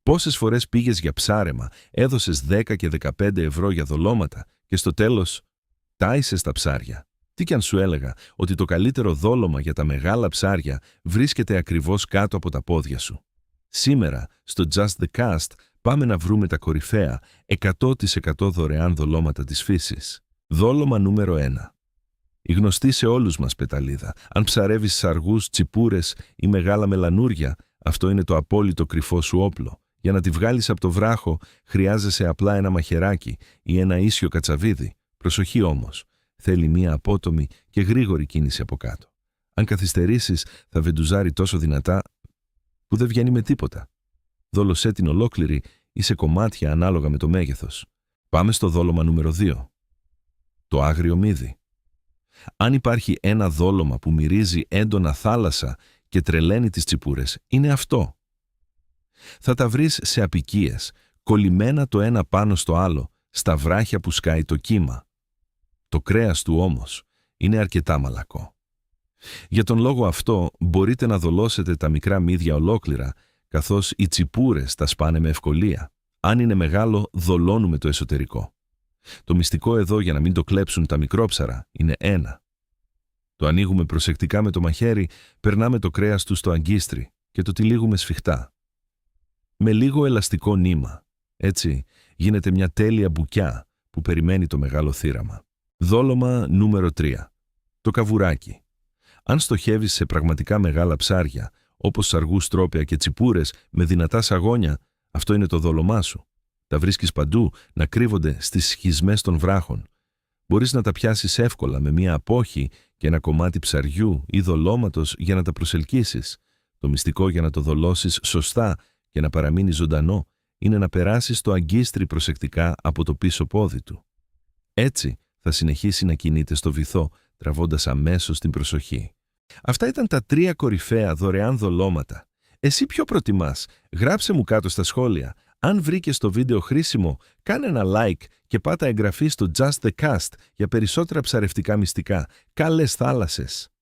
Πόσες φορές πήγες για ψάρεμα, έδωσες 10 και 15 ευρώ για δολώματα και στο τέλος τάισες τα ψάρια. Τι κι αν σου έλεγα ότι το καλύτερο δόλωμα για τα μεγάλα ψάρια βρίσκεται ακριβώς κάτω από τα πόδια σου. Σήμερα, στο Just the Cast, πάμε να βρούμε τα κορυφαία 100% δωρεάν δολώματα της φύσης. Δόλωμα νούμερο 1. Η γνωστή σε όλους μας πεταλίδα. Αν ψαρεύεις σαργούς, τσιπούρες ή μεγάλα μελανούρια, αυτό είναι το απόλυτο κρυφό σου όπλο. Για να τη βγάλεις από το βράχο, χρειάζεσαι απλά ένα μαχαιράκι ή ένα ίσιο κατσαβίδι. Προσοχή όμως, θέλει μία απότομη και γρήγορη κίνηση από κάτω. Αν καθυστερήσεις, θα βεντουζάρει τόσο δυνατά που δεν βγαίνει με τίποτα. Δόλωσέ την ολόκληρη ή σε κομμάτια ανάλογα με το μέγεθος. Πάμε στο δόλωμα νούμερο 2. Το άγριο μύδι. Αν υπάρχει ένα δόλωμα που μυρίζει έντονα θάλασσα και τρελαίνει τις τσιπούρες, είναι αυτό. Θα τα βρεις σε αποικίες, κολλημένα το ένα πάνω στο άλλο, στα βράχια που σκάει το κύμα. Το κρέας του όμως είναι αρκετά μαλακό. Για τον λόγο αυτό μπορείτε να δολώσετε τα μικρά μύδια ολόκληρα, καθώς οι τσιπούρες τα σπάνε με ευκολία. Αν είναι μεγάλο, δολώνουμε το εσωτερικό. Το μυστικό εδώ για να μην το κλέψουν τα μικρόψαρα είναι ένα. Το ανοίγουμε προσεκτικά με το μαχαίρι, περνάμε το κρέας του στο αγκίστρι και το τυλίγουμε σφιχτά. Με λίγο ελαστικό νήμα. Έτσι γίνεται μια τέλεια μπουκιά που περιμένει το μεγάλο θύραμα. Δόλωμα νούμερο 3. Το καβουράκι. Αν στοχεύεις σε πραγματικά μεγάλα ψάρια, όπως σαργούς, τρόπια και τσιπούρες με δυνατά σαγόνια, αυτό είναι το δόλωμά σου. Τα βρίσκεις παντού να κρύβονται στις σχισμές των βράχων. Μπορείς να τα πιάσεις εύκολα με μία απόχη και ένα κομμάτι ψαριού ή δολώματος για να τα προσελκύσεις. Το μυστικό για να το δολώσεις σωστά και να παραμείνει ζωντανό είναι να περάσεις το αγκίστρι προσεκτικά από το πίσω πόδι του. Έτσι θα συνεχίσει να κινείται στο βυθό, τραβώντας αμέσως την προσοχή. Αυτά ήταν τα 3 κορυφαία δωρεάν δολώματα. Εσύ ποιο προτιμάς? Γράψε μου κάτω στα σχόλια. Αν βρήκες το βίντεο χρήσιμο, κάνε ένα like και πάτα εγγραφή στο Just the Cast για περισσότερα ψαρευτικά μυστικά. Καλές θάλασσες!